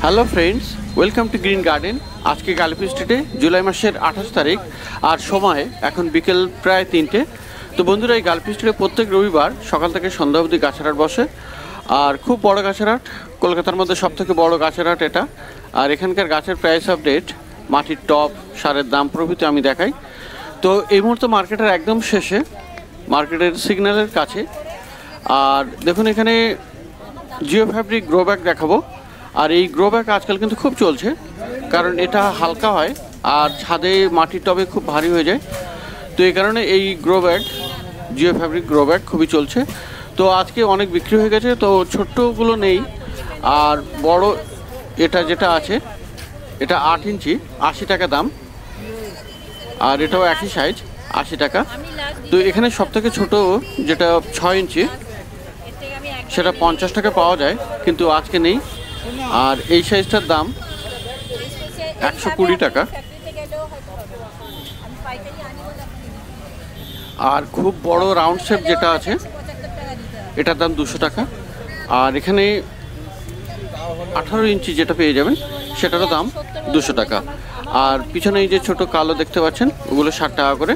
Hello friends, welcome to green garden. আজকে গালিফি স্ট্রিটে জুলাই মাসের 28 তারিখ আর সময় এখন বিকেল প্রায় 3টে। তো বন্ধুরা, এই গালিফি স্ট্রিটে প্রত্যেক রবিবার সকাল থেকে সন্ধ্যা অবধি গাছের হাট বসে। আর খুব বড় গাছের হাট, কলকাতার মধ্যে সবথেকে বড় গাছের হাট এটা। আর এখানকার গাছের প্রাইস আপডেট, মাটির টব, সারের দাম প্রভৃতি আমি দেখাই। তো এই মুহূর্তে মার্কেটের একদম শেষে, মার্কেটের সিগন্যালের কাছে। আর দেখুন, এখানে জিও ফ্যাব্রিক গ্রো ব্যাগ দেখাবো। আর এই গ্রো ব্যাগ আজকাল কিন্তু খুব চলছে, কারণ এটা হালকা হয় আর ছাদে মাটির টবে খুব ভারী হয়ে যায়। তো এই কারণে এই grow bag, Jio fabric grow bag খুবই চলছে। তো আজকে অনেক বিক্রি হয়ে গেছে, তো ছোট্টগুলো নেই। আর বড় এটা যেটা আছে, এটা 8 ইঞ্চি, 80 টাকা দাম। আর এটাও একই সাইজ, 80 টাকা। তো এখানে সবথেকে ছোট যেটা 6 ইঞ্চি, সেটা 50 টাকা পাওয়া যায়, কিন্তু আজকে নেই। আর এই সাইজটার দাম 120 টাকা। আর খুব বড় রাউন্ড শেপ যেটা আছে, এটার দাম 200 টাকা। আর এখানে 18 ইঞ্চি যেটা পেয়ে যাবেন, সেটারও দাম 200 টাকা। আর পিছনে এই যে ছোট কালো দেখতে পাচ্ছেন, ওগুলো 60 টাকা করে।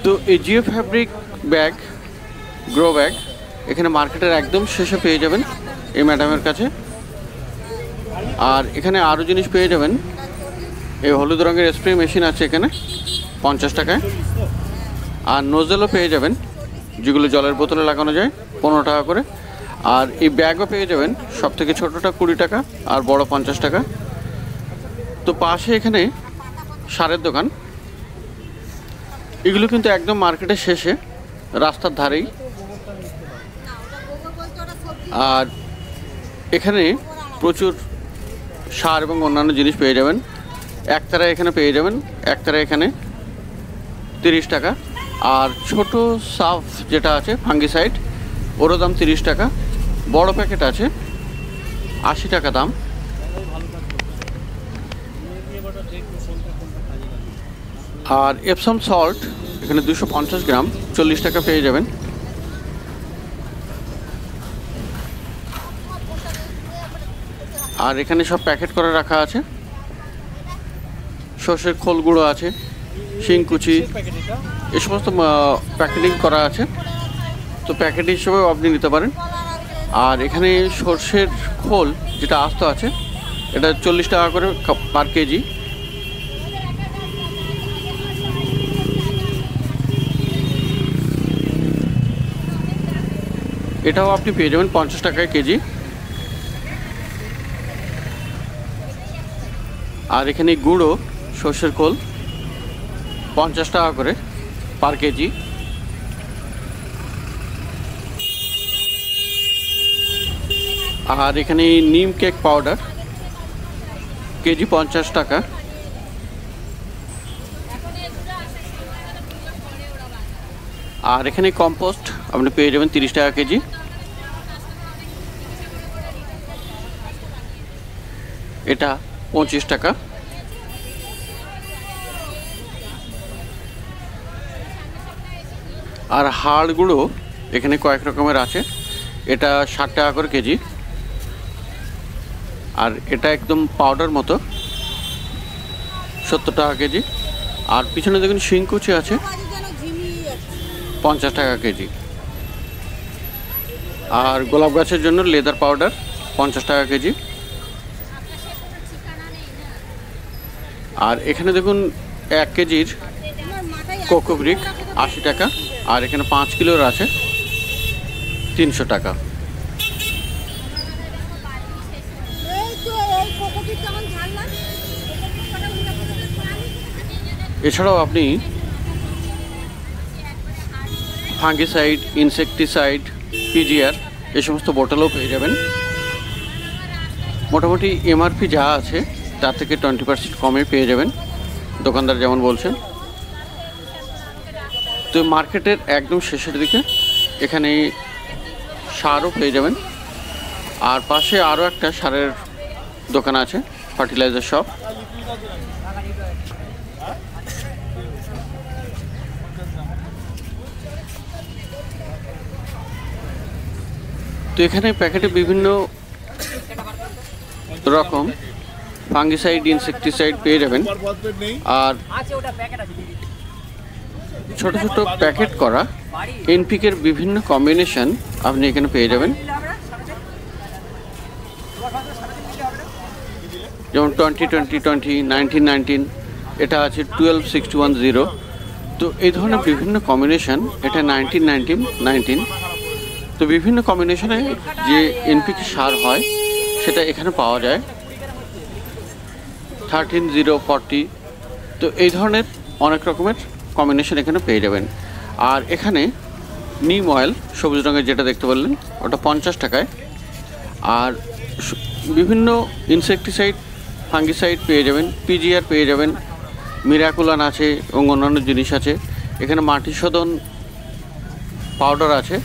তো এই Jio fabric bag, grow bag, এখানে মার্কেটের একদম শেষে পেয়ে যাবেন এই ম্যাডামের কাছে। আর এখানে আরও জিনিস পেয়ে যাবেন। এই হলুদ রঙের স্প্রে মেশিন আছে এখানে 50 টাকায়। আর নোজেলও পেয়ে যাবেন, যেগুলো জলের বোতলে লাগানো যায়, 15 টাকা করে। আর এই ব্যাগও পেয়ে যাবেন, সব থেকে ছোটোটা 20 টাকা আর বড় 50 টাকা। তো পাশে এখানে সারের দোকান, এগুলো কিন্তু একদম মার্কেটের শেষে, রাস্তার ধারেই। আর এখানে প্রচুর সার এবং অন্যান্য জিনিস পেয়ে যাবেন। একতারা এখানে পেয়ে যাবেন, একতারা এখানে 30 টাকা। আর ছোট সাফ যেটা আছে ফাঙ্গিসাইড, ওরও দাম 30 টাকা। বড় প্যাকেট আছে 80 টাকা দাম। আর এপসম সল্ট এখানে 250 গ্রাম 40 টাকা পেয়ে যাবেন। আর এখানে সব প্যাকেট করে রাখা আছে। সর্ষের খোল গুঁড়ো আছে, শিংকুচি, এই সমস্ত প্যাকেটিং করা আছে। তো প্যাকেট হিসেবেও আপনি নিতে পারেন। আর এখানে সর্ষের খোল যেটা আস্ত আছে, এটা 40 টাকা করে পার কেজি। এটাও আপনি পেয়ে যাবেন 50 টাকায় কেজি। আর এখানে গুঁড়ো সর্ষের খোল 50 টাকা করে পার কেজি। আর এখানে নিম কেক পাউডার কেজি 50 টাকা। আর এখানে কম্পোস্ট আপনি পেয়ে যাবেন 30 টাকা কেজি। এটা 25 টাকা। আর হাড় গুঁড়ো এখানে কয়েক রকমের আছে, এটা 60 টাকা করে কেজি। আর এটা একদম পাউডার মতো, 70 টাকা কেজি। আর পিছনে দেখুন শিংকুচি আছে 50 টাকা কেজি। আর গোলাপ গাছের জন্য লেদার পাউডার 50 টাকা কেজি। আর এখানে দেখুন 1 কেজির কোকোব্রিক 80 টাকা। আর এখানে 5 কিলোর আছে 300 টাকা। এছাড়াও আপনি ফাঙ্গিসাইড, ইনসেকটিসাইড, পিজিআর এই সমস্ত বোতলও পেয়ে যাবেন। মোটামুটি এমআরপি যা আছে তার থেকে 20% কমে পেয়ে যাবেন, দোকানদার যেমন বলছেন। তো মার্কেটের একদম শেষের দিকে এখানে সারও পেয়ে যাবেন। আর পাশে আরও একটা সারের দোকান আছে, ফার্টিলাইজার শপ। তো এখানে প্যাকেটে বিভিন্ন রকম ফাঙ্গিসাইড ইনসেকটিসাইড পেয়ে যাবেন। আর ছোট ছোট প্যাকেট করা এনপিকের বিভিন্ন কম্বিনেশন আপনি এখানে পেয়ে যাবেন, যেমন 20-20-20, 19-19, এটা আছে 12-61-0। তো এই ধরনের বিভিন্ন কম্বিনেশন, এটা 19-19-19। তো বিভিন্ন কম্বিনেশনে যে এনপিকে সার হয় সেটা এখানে পাওয়া যায়, 13-0-40। তো এই ধরনের অনেক রকমের কম্বিনেশন এখানে পেয়ে যাবেন। আর এখানে নিম অয়েল সবুজ রঙের যেটা দেখতে পারলেন ওটা 50 টাকায়। আর বিভিন্ন ইনসেকটিসাইড ফাঙ্গিসাইড পেয়ে যাবেন, পিজিআর পেয়ে যাবেন, মিরাকুলান আছে এবং অন্যান্য জিনিস আছে। এখানে মাটি শোধন পাউডার আছে।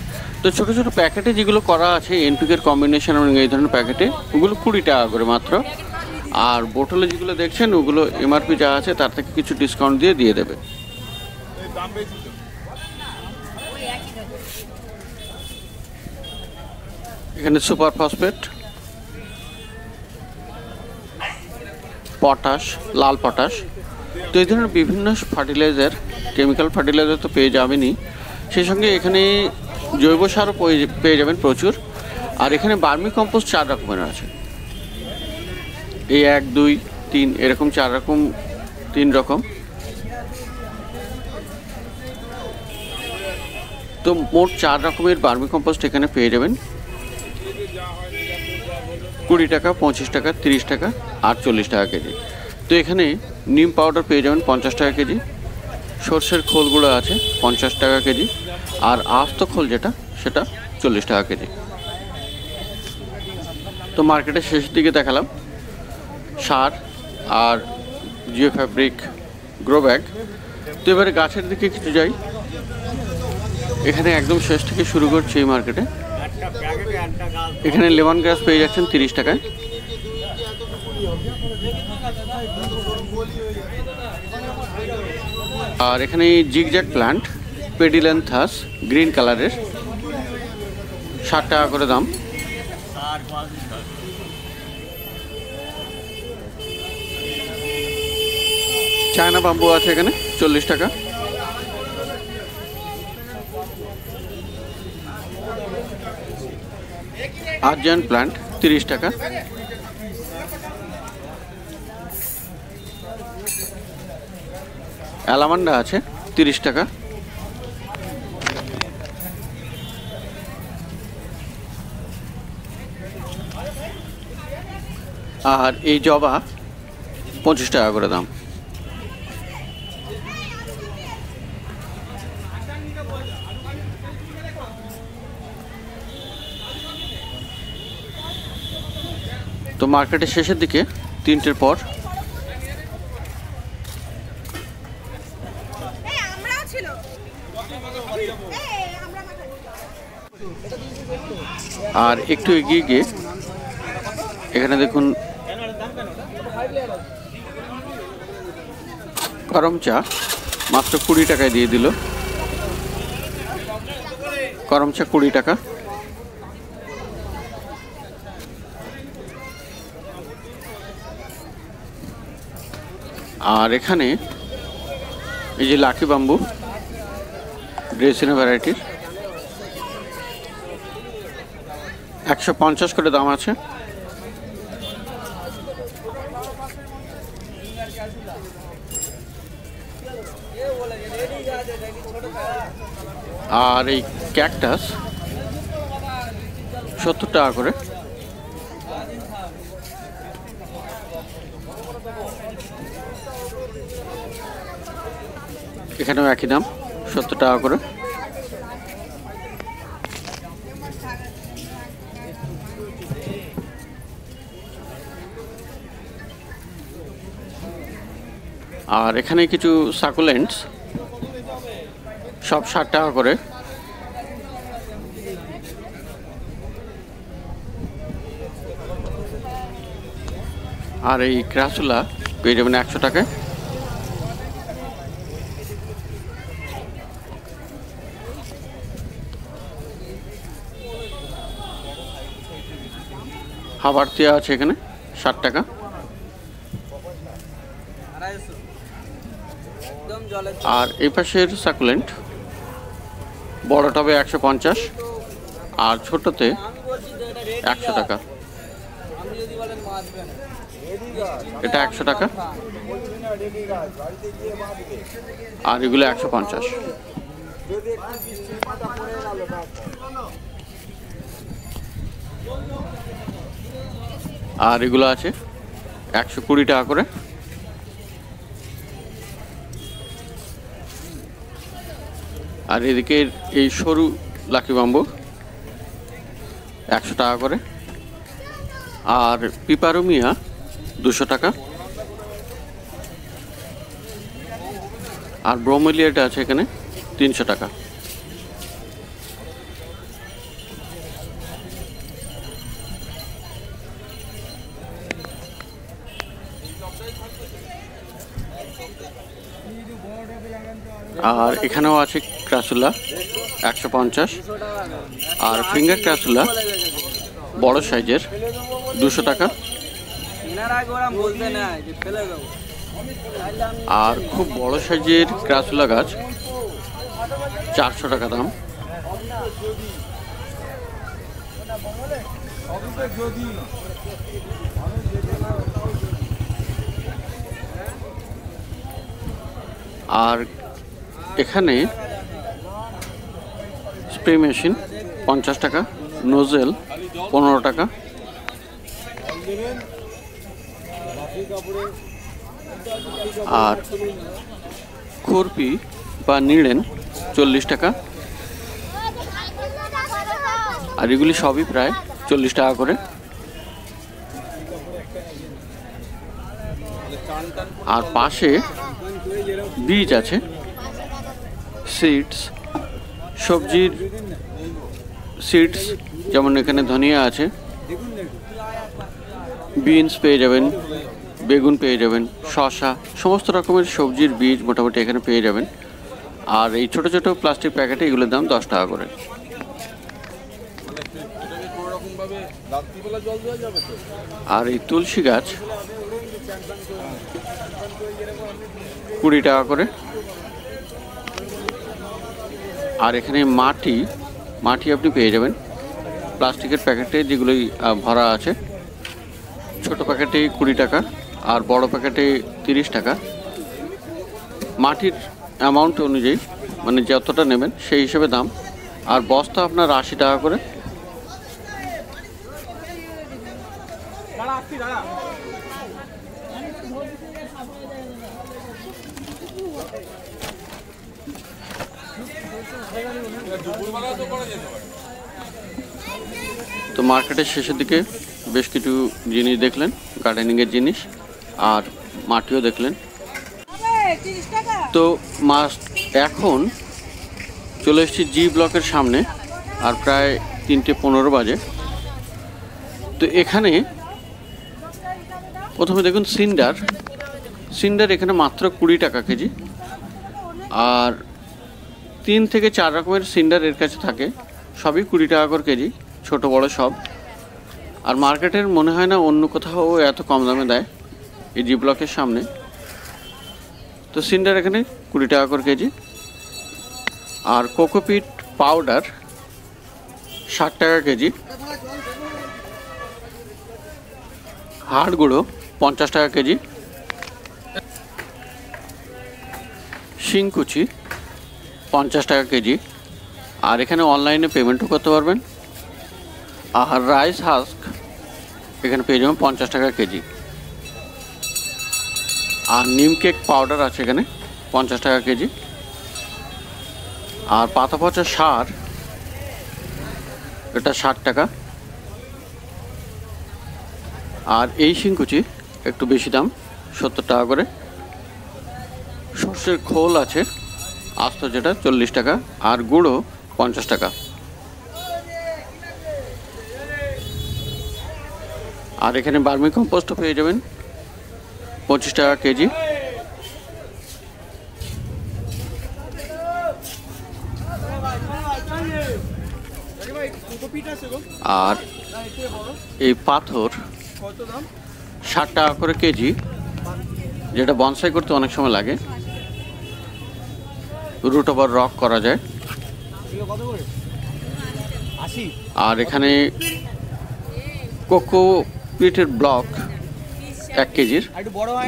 তো ছোটো ছোটো প্যাকেটে যেগুলো করা আছে এনপিকের কম্বিনেশন এবং এই ধরনের প্যাকেটে, ওগুলো 20 টাকা করে মাত্র। আর বোতলে যেগুলো দেখছেন ওগুলো এমআরপি যা আছে তার থেকে কিছু ডিসকাউন্ট দিয়ে দেবে। এখানে সুপার ফসফেট, পটাশ, লাল পটাশ, তো এই ধরনের বিভিন্ন ফার্টিলাইজার, কেমিক্যাল ফার্টিলাইজার তো পেয়ে যাবেনই, সেই সঙ্গে এখানে জৈব সারও পেয়ে যাবেন প্রচুর। আর এখানে বার্মি কম্পোস্ট 4 রকমের আছে, এই 1, 2, 3 এরকম 4 রকম, 3 রকম। তো মোট 4 রকমের বার্মি কম্পোস্ট এখানে পেয়ে যাবেন, 20 টাকা, 25 টাকা, 30 টাকা আর 40 টাকা কেজি। তো এখানে নিম পাউডার পেয়ে যাবেন 50 টাকা কেজি, সর্ষের খোলগুলো আছে 50 টাকা কেজি, আর আস্ত খোল যেটা সেটা 40 টাকা কেজি। তো মার্কেটের শেষের দিকে দেখালাম সার আর জিও ফ্যাব্রিক, গ্রো ব্যাগ। তো এবারে গাছের দিকে কিছু যাই। এখানে একদম শেষ থেকে শুরু করছি এই মার্কেটে। এখানে লেমন গ্রাস পেয়ে যাচ্ছেন 30 টাকায়। আর এখানে জিগজ্যাগ প্ল্যান্ট, পেডিল্যান্থাস গ্রিন কালারের, 60 টাকা করে দাম। চায়না বাম্বু আছে এখানে 40 টাকা। আর্জিয়ান প্ল্যান্ট 30 টাকা। অ্যালামান্ডা আছে 30 টাকা। আর এই জবা 25 টাকা করে দাম। তো মার্কেটের শেষের দিকে 3টের পর আর একটু এগিয়ে গিয়ে এখানে দেখুন গরম চা মাত্র 20 টাকায় দিয়ে দিল। গরম চা 20 টাকা। আর এখানে এই যে লাকি বাম্বু ড্রেসিনা ভ্যারাইটির 150 করে দাম আছে। আর এই ক্যাকটাস 70 টাকা করে। এখানেও একই দাম 70 টাকা করে। আর এখানে কিছু সাকুলেন্টস সব 60 টাকা করে। আর এই ক্রাসুলা পেয়ে যাবেন 100 টাকায়। হাবারতিয়া আছে এখানে 60 টাকা। আর এই পাশের সাকুলেন্ট বড় টবে 150 আর ছোটতে 100 টাকা। এটা 100 টাকা আর এগুলো 150। আর এগুলো আছে 120 টাকা করে। আর এদিকে এই সরু লাকি বাম্বু 100 টাকা করে। আর পিপারোমিয়া 200 টাকা। আর ব্রোমেলিয়াটা আছে এখানে 300 টাকা। আর এখানেও আছে ক্রাসুলা 150। আর ফিঙ্গার ক্রাসুলা বড় সাইজের 200 টাকা। আর খুব বড় সাইজের ক্রাসুলা গাছ 400 টাকা দাম। আর এখানে স্প্রে মেশিন 50 টাকা, নোজেল 15 টাকা। আর খুরপি বা নিড়েন 40 টাকা। আর এগুলি সবই প্রায় 40 টাকা করে। আর পাশে বীজ আছে, সিডস, সবজির সিডস, যেমন এখানে ধনিয়া আছে, বিনস পেয়ে যাবেন, বেগুন পেয়ে যাবেন, শসা, সমস্ত রকমের সবজির বীজ মোটামুটি এখানে পেয়ে যাবেন। আর এই ছোট ছোট প্লাস্টিক প্যাকেটে এগুলোর দাম 10 টাকা করে। আর এই তুলসী গাছ 20 টাকা করে। আর এখানে মাটি আপনি পেয়ে যাবেন প্লাস্টিকের প্যাকেটে, যেগুলোই ভরা আছে। ছোট প্যাকেটে 20 টাকা আর বড় প্যাকেটে 30 টাকা। মাটির অ্যামাউন্ট অনুযায়ী, মানে যতটা নেবেন সেই হিসেবে দাম। আর বস্তা আপনার 80 টাকা করে। তো মার্কেটের শেষের দিকে বেশ কিছু জিনিস দেখলেন, গার্ডেনিংয়ের জিনিস, আর মাটিও দেখলেন। তো এখন চলে এসেছি জি ব্লকের সামনে, আর প্রায় 3:15 বাজে। তো এখানে প্রথমে দেখুন সিন্ডার এখানে মাত্র 20 টাকা কেজি। আর 3 থেকে 4 রকমের সিন্ডার এর কাছে থাকে, সবই 20 টাকা করে কেজি, ছোট বড় সব। আর মার্কেটের মনে হয় না অন্য কোথাও এত কম দামে দেয় এই জি ব্লকের সামনে। তো সিন্ডার এখানে 20 টাকা করে কেজি। আর কোকোপিট পাউডার 60 টাকা কেজি। হাড় গুঁড়ো 50 টাকা কেজি। শিংকুচি 50 টাকা কেজি। আর এখানে অনলাইনে পেমেন্টও করতে পারবেন। আর রাইস হাস্ক এখানে পেয়ে যাবেন 50 টাকা কেজি। আর নিম কেক পাউডার আছে এখানে 50 টাকা কেজি। আর পাতা পচা সার এটা 60 টাকা। আর এই শিংকুচি একটু বেশি দাম, 70 টাকা করে। সর্ষের খোল আছে আস্ত, যেটা 40 টাকা। আর গুঁড়ো 50 টাকা। আর এখানে বার্মি কম্পোস্টও পেয়ে যাবেন 25 টাকা কেজি। আর এই পাথর 60 টাকা করে কেজি, যেটা বনসাই করতে অনেক সময় লাগে। রুট ওভার রক করা যায়। আর এখানে কোকো পিটের ব্লক 1 কেজির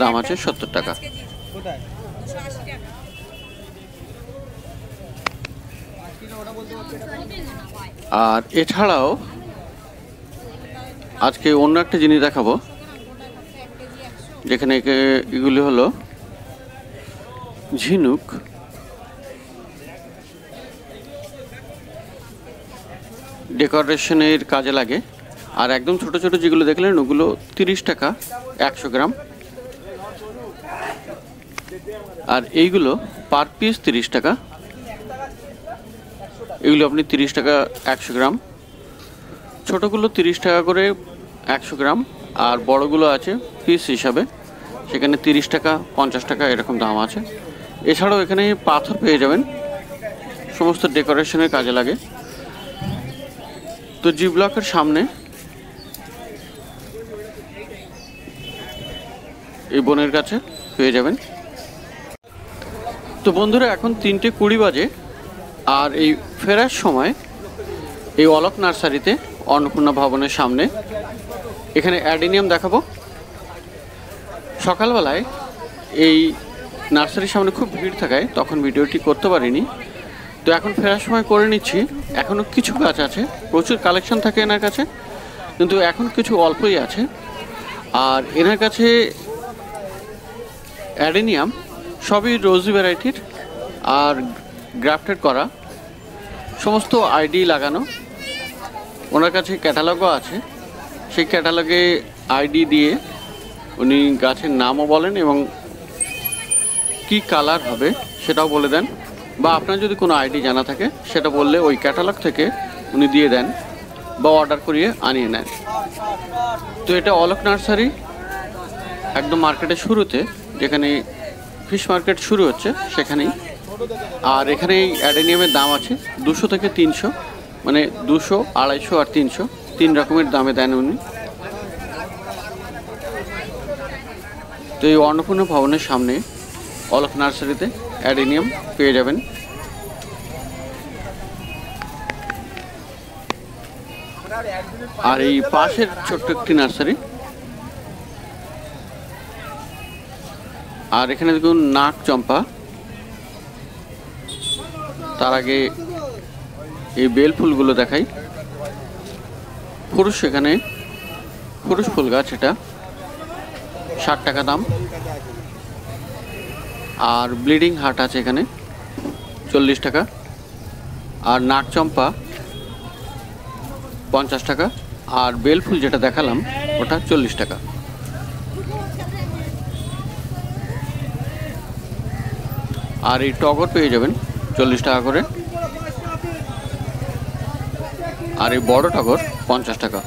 দাম আছে 70 টাকা। আর এছাড়াও আজকে অন্য একটা জিনিস দেখাবো, যেখানে এগুলি হলো ঝিনুক। ডেকোরেশনের কাজে লাগে। আর একদম ছোট ছোট যেগুলো দেখলেন ওগুলো 30 টাকা 100 গ্রাম। আর এইগুলো পার পিস 30 টাকা। এগুলো আপনি 30 টাকা 100 গ্রাম। ছোটোগুলো 30 টাকা করে 100 গ্রাম। আর বড়গুলো আছে পিস হিসাবে, সেখানে 30 টাকা 50 টাকা এরকম দাম আছে। এছাড়াও এখানে পাথর পেয়ে যাবেন, সমস্ত ডেকোরেশনের কাজে লাগে। তো জি ব্লকের সামনে এই বোনের কাছে পেয়ে যাবেন। তো বন্ধুরা এখন 3:20 বাজে। আর এই ফেরার সময় এই অলোক নার্সারিতে অন্নপূর্ণা ভবনের সামনে এখানে অ্যাডেনিয়াম দেখাবো। সকালবেলায় এই নার্সারির সামনে খুব ভিড় থাকায় তখন ভিডিওটি করতে পারিনি। তো এখন ফেরার সময় করে নিচ্ছি। এখনও কিছু গাছ আছে, প্রচুর কালেকশন থাকে এনার কাছে, কিন্তু এখন কিছু অল্পই আছে। আর এনার কাছে অ্যাডেনিয়াম সবই রোজি ভ্যারাইটির আর গ্রাফটেড করা, সমস্ত আইডি লাগানো। ওনার কাছে ক্যাটালগও আছে, সেই ক্যাটালগে আইডি দিয়ে উনি গাছের নামও বলেন এবং কি কালার হবে সেটাও বলে দেন। বা আপনার যদি কোনো আইডি জানা থাকে সেটা বললে ওই ক্যাটালগ থেকে উনি দিয়ে দেন বা অর্ডার করিয়ে আনিয়ে নেন। তো এটা অলোক নার্সারি একদম মার্কেটের শুরুতে, যেখানে ফিশ মার্কেট শুরু হচ্ছে সেখানেই। আর এখানে এই অ্যাডেনিয়ামের দাম আছে 200 থেকে 300, মানে 200, 250 আর 300, 3 রকমের দামে দেন উনি। তো এই অন্নপূর্ণা ভবনের সামনে অলোক নার্সারিতে অ্যাডেনিয়াম পেয়ে যাবেন। আর এই পাশের ছোট্ট একটি নার্সারি। আর এখানে দেখুন নাক চম্পা। তার আগে এই বেল ফুলগুলো দেখাই। পুরুষ, এখানে পুরুষ ফুল গাছ, এটা 60 টাকা দাম। আর ব্লিডিং হার্ট আছে এখানে 40 টাকা। আর নাক চম্পা 50 টাকা। আর বেল ফুল যেটা দেখালাম ওটা 40 টাকা। আর এই টগর পেয়ে যাবেন 40 টাকা করে। আর এই বড় টগর 50 টাকা।